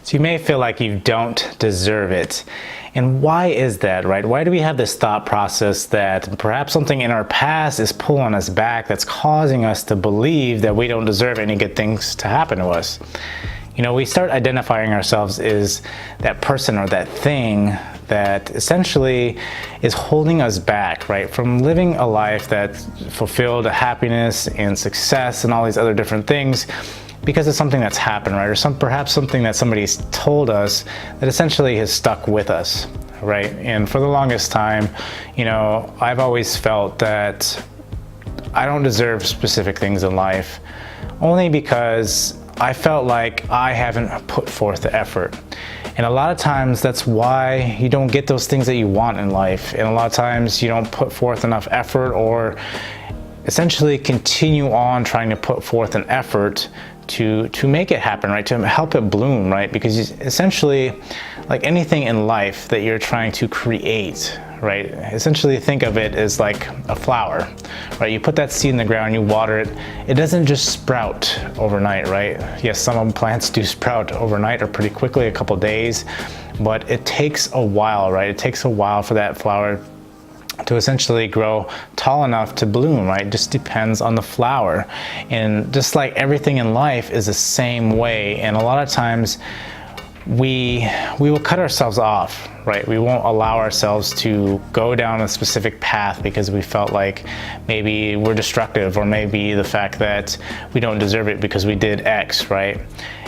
So you may feel like you don't deserve it. And why is that, right? Why do we have this thought process that perhaps something in our past is pulling us back, that's causing us to believe that we don't deserve any good things to happen to us? You know, we start identifying ourselves as that person or that thing that essentially is holding us back, right, from living a life that fulfilled happiness and success and all these other different things, because of something that's happened, right? Or perhaps something that somebody's told us that essentially has stuck with us, right? And for the longest time, you know, I've always felt that I don't deserve specific things in life, only because I felt like I haven't put forth the effort. And a lot of times that's why you don't get those things that you want in life. And a lot of times you don't put forth enough effort, or essentially continue on trying to put forth an effort to make it happen, right? To help it bloom, right? Because essentially, like anything in life that you're trying to create, right? Essentially think of it as like a flower, right? You put that seed in the ground, you water it. It doesn't just sprout overnight, right? Yes, some plants do sprout overnight or pretty quickly, a couple days, but it takes a while, right? It takes a while for that flower to essentially grow tall enough to bloom, right? It just depends on the flower. And just like everything in life is the same way. And a lot of times we will cut ourselves off, right? We won't allow ourselves to go down a specific path because we felt like maybe we're destructive, or maybe the fact that we don't deserve it because we did X, right?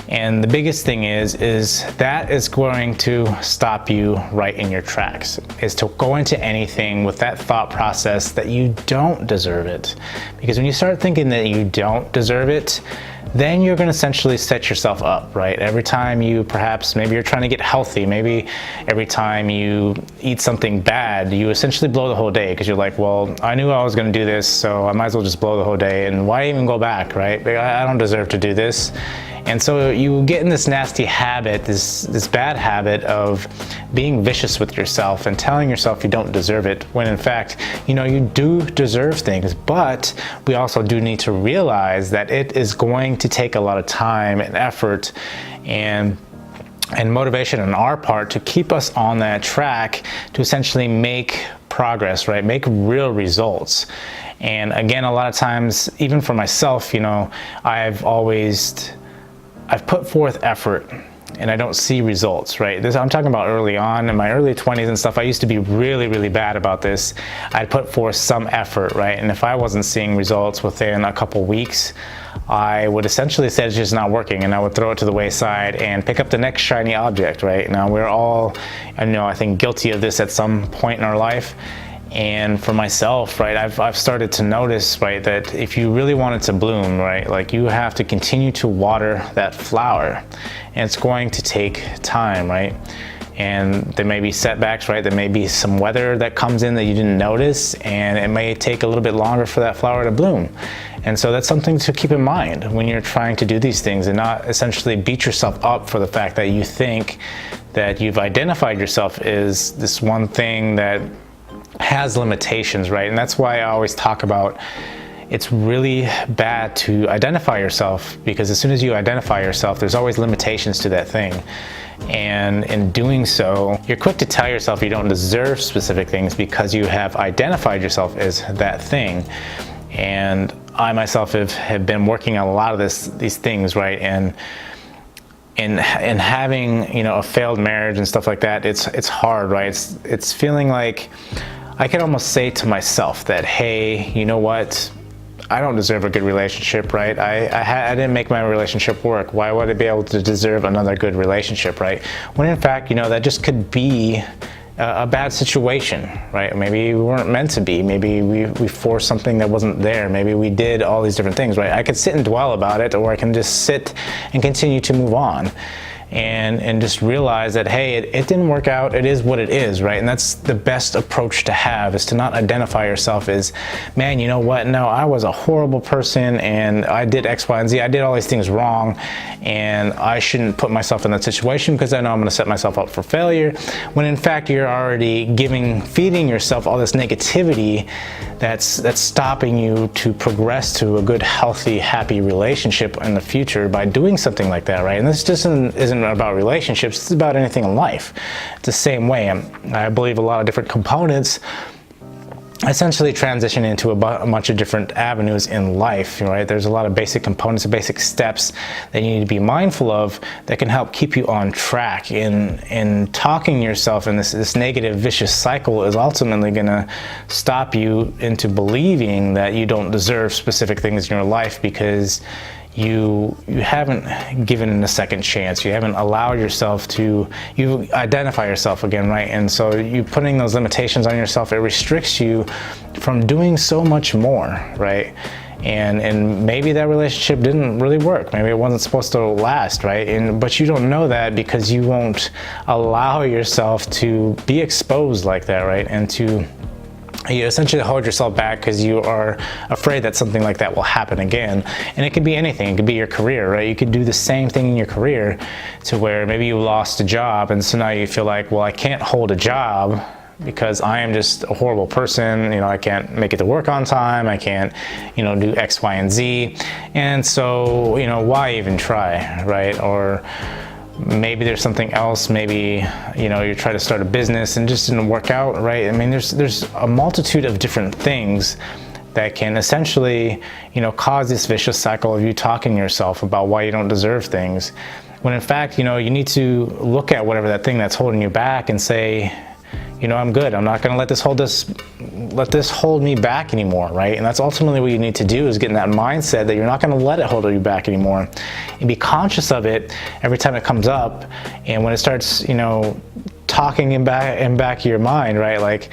And the biggest thing is that is going to stop you right in your tracks, is to go into anything with that thought process that you don't deserve it. Because when you start thinking that you don't deserve it, then you're going to essentially set yourself up, right? Every time you maybe you're trying to get healthy, maybe every time you eat something bad, you essentially blow the whole day, because you're like, well, I knew I was going to do this, so I might as well just blow the whole day, and why even go back, right? I don't deserve to do this. And so you get in this nasty habit, this bad habit of being vicious with yourself and telling yourself you don't deserve it, when in fact, you know, you do deserve things. But we also do need to realize that it is going to take a lot of time and effort and motivation on our part to keep us on that track to essentially make progress, right? Make real results. And again, a lot of times, even for myself, you know, I've put forth effort and I don't see results, right? I'm talking about early on in my early 20s and stuff. I used to be really, really bad about this. I'd put forth some effort, right? And if I wasn't seeing results within a couple weeks, I would essentially say it's just not working, and I would throw it to the wayside and pick up the next shiny object, right? Now, we're all, I think, guilty of this at some point in our life. And for myself, right, I've started to notice, right, that if you really want it to bloom, right, like you have to continue to water that flower, and it's going to take time, right? And there may be setbacks, right? There may be some weather that comes in that you didn't notice, and it may take a little bit longer for that flower to bloom. And so that's something to keep in mind when you're trying to do these things, and not essentially beat yourself up for the fact that you think that you've identified yourself as this one thing that has limitations, right? And that's why I always talk about it's really bad to identify yourself, because as soon as you identify yourself, there's always limitations to that thing. And in doing so, you're quick to tell yourself you don't deserve specific things because you have identified yourself as that thing. And I myself have been working on a lot of these things, right? And having, you know, a failed marriage and stuff like that, it's hard, right? It's feeling like I could almost say to myself that, hey, you know what? I don't deserve a good relationship, right? I didn't make my relationship work. Why would I be able to deserve another good relationship, right? When in fact, you know, that just could be a bad situation, right? Maybe we weren't meant to be. Maybe we forced something that wasn't there. Maybe we did all these different things, right? I could sit and dwell about it, or I can just sit and continue to move on. And just realize that, hey, it didn't work out. It is what it is, right? And that's the best approach to have, is to not identify yourself as, man, you know what? No, I was a horrible person and I did X, Y, and Z. I did all these things wrong, and I shouldn't put myself in that situation because I know I'm going to set myself up for failure. When in fact, you're already feeding yourself all this negativity that's stopping you to progress to a good, healthy, happy relationship in the future by doing something like that, right? And this just isn't isn't about relationships, it's about anything in life. It's the same way. I believe a lot of different components essentially transition into a bunch of different avenues in life, right? There's a lot of basic components, basic steps that you need to be mindful of that can help keep you on track. In talking yourself in this negative vicious cycle is ultimately going to stop you into believing that you don't deserve specific things in your life because you haven't given it a second chance. You haven't allowed yourself to, you identify yourself again, right? And so you putting those limitations on yourself, it restricts you from doing so much more, right? And maybe that relationship didn't really work. Maybe it wasn't supposed to last, right? But you don't know that because you won't allow yourself to be exposed like that, right? And you essentially hold yourself back because you are afraid that something like that will happen again. And it could be anything. It could be your career, right? You could do the same thing in your career to where maybe you lost a job and so now you feel like, well, I can't hold a job because I am just a horrible person. I can't make it to work on time. I can't, do X, Y, and Z. And so, why even try, right? Or maybe there's something else. Maybe you try to start a business and just didn't work out, right? I mean, there's a multitude of different things that can essentially cause this vicious cycle of you talking to yourself about why you don't deserve things, when in fact you need to look at whatever that thing that's holding you back and say, I'm good. I'm not going to let this hold me back anymore, right? And that's ultimately what you need to do, is get in that mindset that you're not going to let it hold you back anymore, and be conscious of it every time it comes up. And when it starts, talking in back of your mind, right? Like,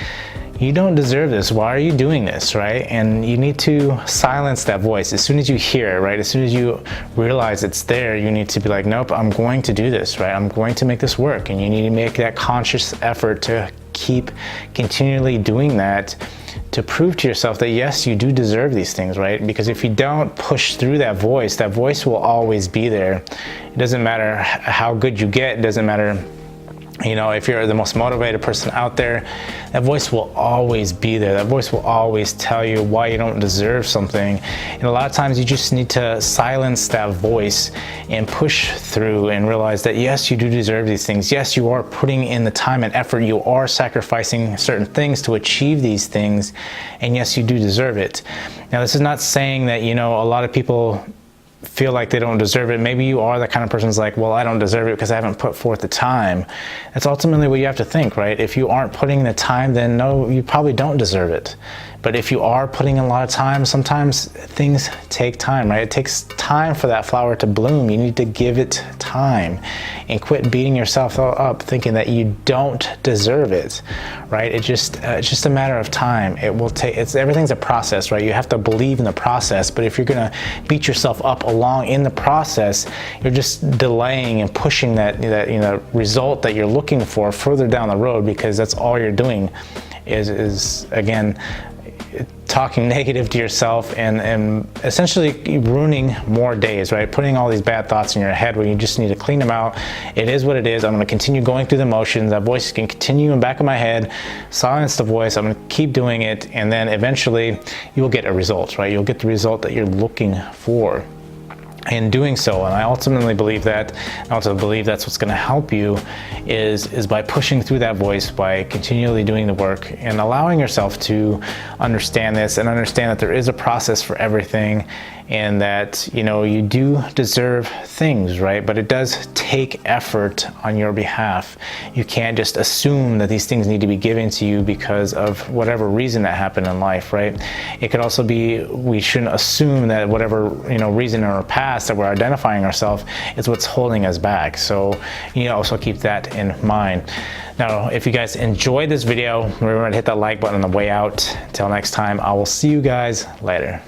you don't deserve this. Why are you doing this, right? And you need to silence that voice as soon as you hear it, right? As soon as you realize it's there, you need to be like, nope, I'm going to do this, right? I'm going to make this work. And you need to make that conscious effort to keep continually doing that, to prove to yourself that yes, you do deserve these things, right? Because if you don't push through that voice will always be there. It doesn't matter how good you get. It doesn't matter if you're the most motivated person out there, that voice will always be there. That voice will always tell you why you don't deserve something. And a lot of times you just need to silence that voice and push through and realize that yes, you do deserve these things. Yes, you are putting in the time and effort. You are sacrificing certain things to achieve these things. And yes, you do deserve it. Now, this is not saying that, a lot of people feel like they don't deserve it. Maybe you are that kind of person who's like, well, I don't deserve it because I haven't put forth the time. That's ultimately what you have to think, right? If you aren't putting the time, then no, you probably don't deserve it. But if you are putting a lot of time, sometimes things take time, right? It takes time for that flower to bloom. You need to give it time and quit beating yourself up thinking that you don't deserve it, right? It's just a matter of time. It will take, everything's a process, right? You have to believe in the process, but if you're gonna beat yourself up along in the process, you're just delaying and pushing that result that you're looking for further down the road, because that's all you're doing is again, talking negative to yourself and essentially ruining more days, right? Putting all these bad thoughts in your head when you just need to clean them out. It is what it is. I'm going to continue going through the motions. That voice can continue in the back of my head. Silence the voice. I'm going to keep doing it, and then eventually you will get a result, right? You'll get the result that you're looking for in doing so. And I ultimately believe that. I also believe that's what's going to help you is by pushing through that voice, by continually doing the work and allowing yourself to understand this and understand that there is a process for everything, and that you do deserve things, right? But it does take effort on your behalf. You can't just assume that these things need to be given to you because of whatever reason that happened in life, right? It could also be, we shouldn't assume that whatever reason in our past that we're identifying ourselves is what's holding us back. So you also keep that in mind. Now, if you guys enjoyed this video, remember to hit that like button on the way out. Until next time, I will see you guys later.